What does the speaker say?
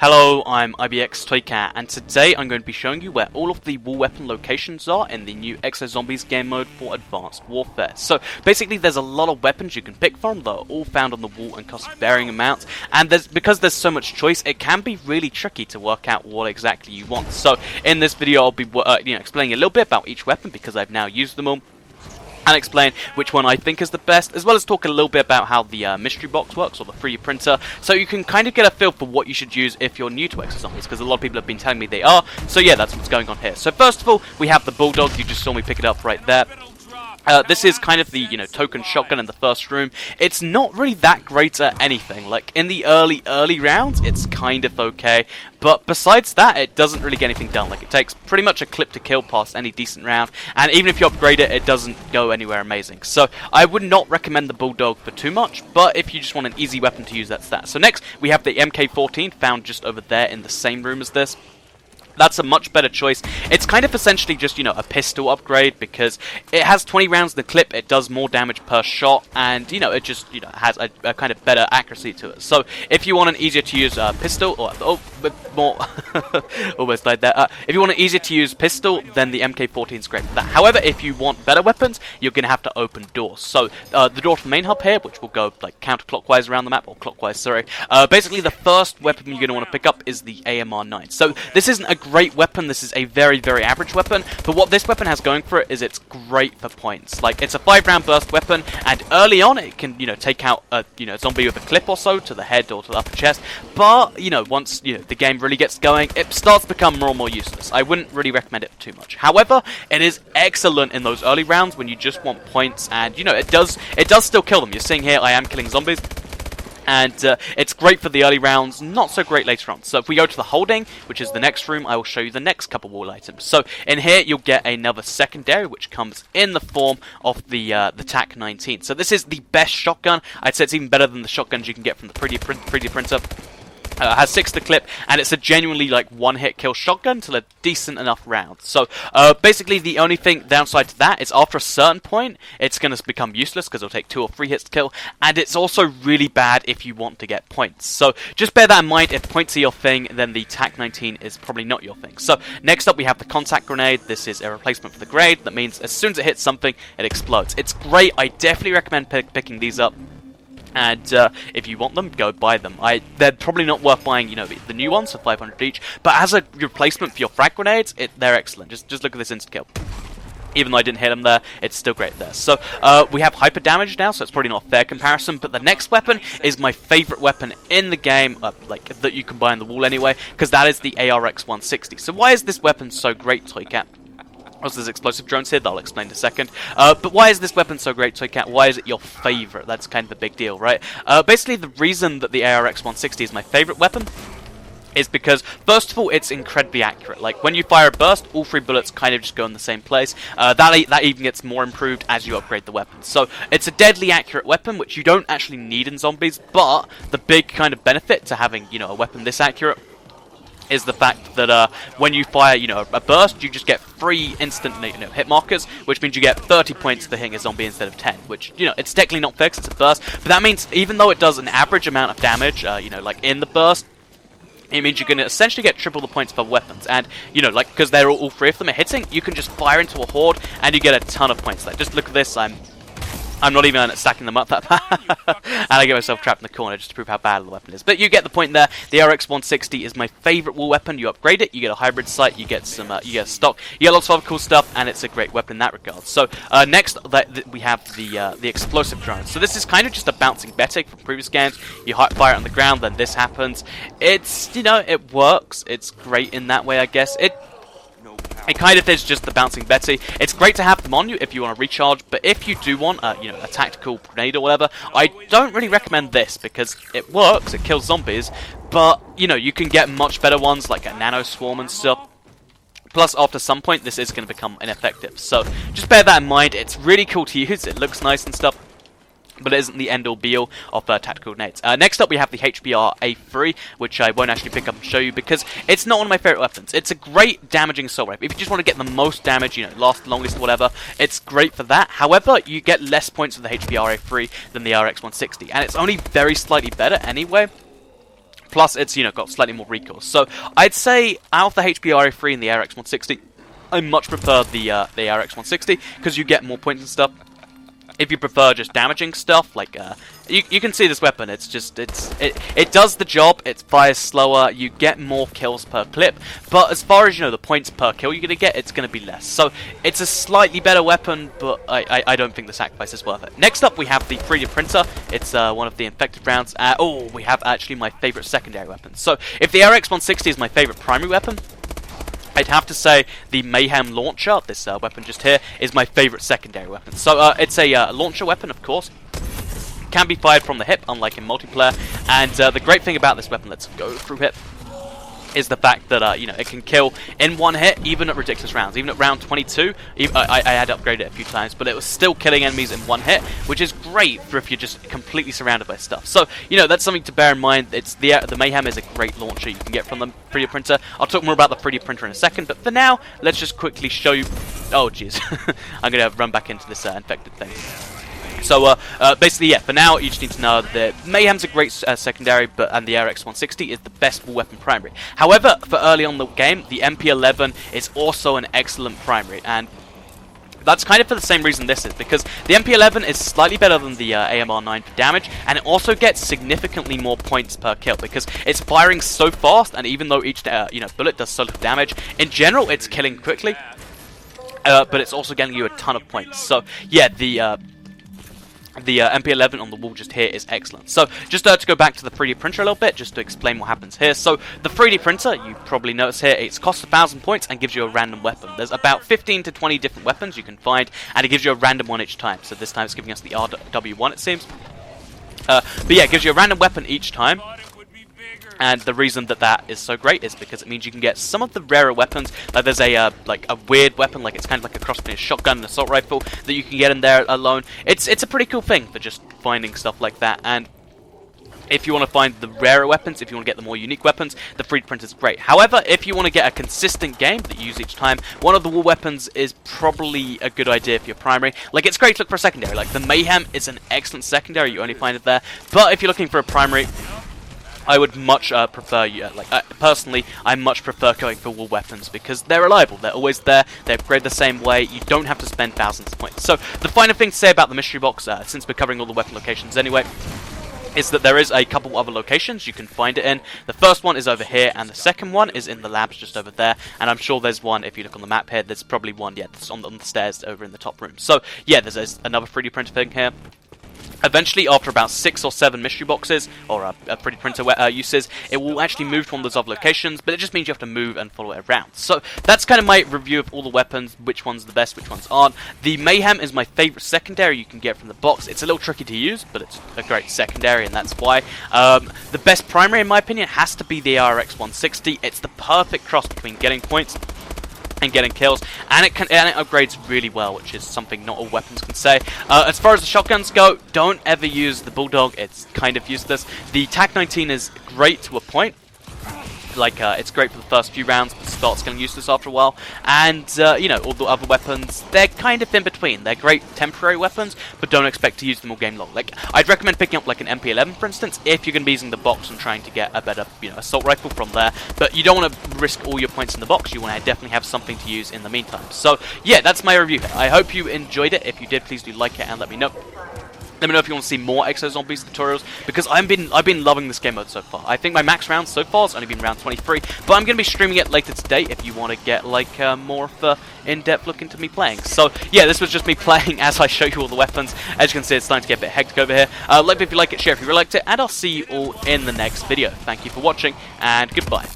Hello, I'm IBX Toycat, and today I'm going to be showing you where all of the wall weapon locations are in the new Exo Zombies game mode for Advanced Warfare. So basically there's a lot of weapons you can pick from that are all found on the wall and cost varying amounts, and because there's so much choice, it can be really tricky to work out what exactly you want. So in this video I'll be explaining a little bit about each weapon because I've now used them all, and explain which one I think is the best, as well as talk a little bit about how the mystery box works, or the 3D printer, so you can kind of get a feel for what you should use if you're new to Exo Zombies, because a lot of people have been telling me they are. So yeah, that's what's going on here. So first of all, we have the Bulldogs. You just saw me pick it up right there. This is kind of the, token shotgun in the first room. It's not really that great at anything. Like, in the early rounds, it's kind of okay. But besides that, it doesn't really get anything done. Like, it takes pretty much a clip to kill past any decent round. And even if you upgrade it, it doesn't go anywhere amazing. So, I would not recommend the Bulldog for too much. But if you just want an easy weapon to use, that's that. So next, we have the MK14, found just over there in the same room as this. That's a much better choice. It's kind of essentially just, a pistol upgrade, because it has 20 rounds in the clip, it does more damage per shot, and, it just, has a kind of better accuracy to it. So, if you want an easier to use pistol, or, more, almost died there. If you want an easier to use pistol, then the MK14 is great for that. However, if you want better weapons, you're going to have to open doors. So, the door to the main hub here, which will go, like, counterclockwise around the map, or clockwise, sorry. Basically, the first weapon you're going to want to pick up is the AMR-9. So, this isn't a great weapon, this is a very, very average weapon, but what this weapon has going for it is it's great for points. Like, it's a 5-round burst weapon, and early on it can, take out a, zombie with a clip or so to the head or to the upper chest, but, once, the game really gets going, it starts to become more and more useless. I wouldn't really recommend it too much. However, it is excellent in those early rounds when you just want points, and, it does still kill them. You're seeing here, I am killing zombies. And it's great for the early rounds, not so great later on. So if we go to the holding, which is the next room, I will show you the next couple wall items. So in here, you'll get another secondary, which comes in the form of the TAC-19. So this is the best shotgun. I'd say it's even better than the shotguns you can get from the 3D printer. It has 6 to clip, and it's a genuinely, one-hit kill shotgun till a decent enough round. So, basically, the only downside to that is after a certain point, it's going to become useless, because it'll take 2 or 3 hits to kill, and it's also really bad if you want to get points. So, just bear that in mind. If points are your thing, then the TAC-19 is probably not your thing. So, next up, we have the contact grenade. This is a replacement for the grenade. That means as soon as it hits something, it explodes. It's great. I definitely recommend picking these up. And if you want them, go buy them. They're probably not worth buying, the new ones for 500 each. But as a replacement for your frag grenades, they're excellent. Just look at this insta kill. Even though I didn't hit him there, it's still great there. So we have hyper damage now, so it's probably not a fair comparison. But the next weapon is my favorite weapon in the game, that you can buy on the wall anyway, because that is the ARX-160. So why is this weapon so great, Toycat? Also, there's explosive drones here that I'll explain in a second. But why is this weapon so great, Toycat? Why is it your favorite? That's kind of a big deal, right? Basically, the reason that the ARX-160 is my favorite weapon is because, first of all, it's incredibly accurate. Like, when you fire a burst, all 3 bullets kind of just go in the same place. That even gets more improved as you upgrade the weapon. So, it's a deadly accurate weapon, which you don't actually need in zombies, but the big kind of benefit to having, a weapon this accurate is the fact that when you fire, a burst, you just get 3 instant, hit markers, which means you get 30 points for hitting a zombie instead of 10, which, it's technically not fair because it's a burst, but that means even though it does an average amount of damage, like in the burst, it means you're going to essentially get triple the points for weapons, and, because they're all 3 of them are hitting, you can just fire into a horde, and you get a ton of points. Like, just look at this, I'm not even stacking them up that bad. And I get myself trapped in the corner just to prove how bad the weapon is. But you get the point there. The RX-160 is my favorite wall weapon. You upgrade it, you get a hybrid sight, you get some, you get stock, you get lots of other cool stuff, and it's a great weapon in that regard. So next, we have the explosive drone. So this is kind of just a bouncing Betty from previous games. You fire it on the ground, then this happens. It's, it works. It's great in that way, I guess. It kind of is just the bouncing Betty. It's great to have them on you if you want to recharge, but if you do want, a tactical grenade or whatever, I don't really recommend this because it works, it kills zombies, but, you can get much better ones like a nano swarm and stuff. Plus, after some point, this is going to become ineffective. So, just bear that in mind. It's really cool to use, it looks nice and stuff, but it isn't the end-all be-all of tactical grenades. Next up, we have the HBR A3, which I won't actually pick up and show you because it's not one of my favorite weapons. It's a great damaging assault rifle. If you just want to get the most damage, last longest, whatever, it's great for that. However, you get less points with the HBR A3 than the RX-160, and it's only very slightly better anyway. plus it's, you know, got slightly more recoil. So I'd say out of the HPRA3 and the ARX160, I much prefer the ARX160 because you get more points and stuff. If you prefer just damaging stuff, like you can see this weapon. It's just it does the job. It fires slower. You get more kills per clip, but as far as you know, the points per kill you're gonna get, it's gonna be less. So it's a slightly better weapon, but I don't think the sacrifice is worth it. Next up, we have the 3D printer. It's one of the infected rounds. Oh, we have actually my favorite secondary weapon. So if the RX160 is my favorite primary weapon, I'd have to say the Mayhem launcher, this weapon just here, is my favourite secondary weapon. So it's a launcher weapon, of course. Can be fired from the hip, unlike in multiplayer. And the great thing about this weapon, let's go through hip, is the fact that you know, it can kill in one hit, even at ridiculous rounds. Even at round 22, I had upgraded it a few times, but it was still killing enemies in one hit, which is great for if you're just completely surrounded by stuff. So, you know, that's something to bear in mind. It's the Mayhem is a great launcher you can get from the 3D printer. I'll talk more about the 3D printer in a second, but for now, let's just quickly show you... Oh, jeez. I'm going to run back into this infected thing. So, basically, yeah, for now, you just need to know that Mayhem's a great secondary, and the RX160 is the best weapon primary. However, for early on in the game, the MP11 is also an excellent primary, and that's kind of for the same reason this is, because the MP11 is slightly better than the AMR9 for damage, and it also gets significantly more points per kill, because it's firing so fast, and even though each you know, bullet does so little damage, in general, it's killing quickly, but it's also getting you a ton of points. So, yeah, the MP11 on the wall just here is excellent. So, just to go back to the 3D printer a little bit, just to explain what happens here. So, the 3D printer, you probably notice here, it costs 1,000 points and gives you a random weapon. There's about 15 to 20 different weapons you can find, and it gives you a random one each time. So, this time it's giving us the RW1, it seems. But yeah, it gives you a random weapon each time. And the reason that that is so great is because it means you can get some of the rarer weapons. Like there's a weird weapon, like it's kind of like a cross between a shotgun and assault rifle that you can get in there alone. It's a pretty cool thing for just finding stuff like that. And if you want to find the rarer weapons, if you want to get the more unique weapons, the 3D printer is great. However, if you want to get a consistent game that you use each time, one of the wall weapons is probably a good idea for your primary. Like, it's great to look for a secondary. Like, the Mayhem is an excellent secondary. You only find it there. But if you're looking for a primary, I would much prefer, personally, I much prefer going for wall weapons because they're reliable, they're always there, they upgrade the same way, you don't have to spend thousands of points. So, the final thing to say about the mystery box, since we're covering all the weapon locations anyway, is that there is a couple other locations you can find it in. The first one is over here, and the second one is in the labs just over there, and I'm sure there's one, if you look on the map here, there's probably one, yeah, that's on the stairs over in the top room. So, yeah, there's another 3D printer thing here. Eventually, after about 6 or 7 mystery boxes, or 3D printer uses, it will actually move to one of those other locations, but it just means you have to move and follow it around. So, that's kind of my review of all the weapons, which one's the best, which ones aren't. The Mayhem is my favourite secondary you can get from the box. It's a little tricky to use, but it's a great secondary, and that's why. The best primary, in my opinion, has to be the RX160. It's the perfect cross between getting points and getting kills, and it upgrades really well, which is something not all weapons can say. As far as the shotguns go, don't ever use the Bulldog, it's kind of useless. The TAC-19 is great to a point. Like, it's great for the first few rounds, but starts getting useless after a while. And, you know, all the other weapons, they're kind of in between. They're great temporary weapons, but don't expect to use them all game long. Like, I'd recommend picking up, like, an MP11, for instance, if you're going to be using the box and trying to get a better, you know, assault rifle from there. But you don't want to risk all your points in the box. You want to definitely have something to use in the meantime. So, yeah, that's my review here. I hope you enjoyed it. If you did, please do like it and let me know. Let me know if you want to see more Exo Zombies tutorials, because I've been loving this game mode so far. I think my max round so far has only been round 23, but I'm going to be streaming it later today if you want to get, like, more of an in-depth look into me playing. So, yeah, this was just me playing as I show you all the weapons. As you can see, it's starting to get a bit hectic over here. Like if you like it, share if you really liked it, and I'll see you all in the next video. Thank you for watching, and goodbye.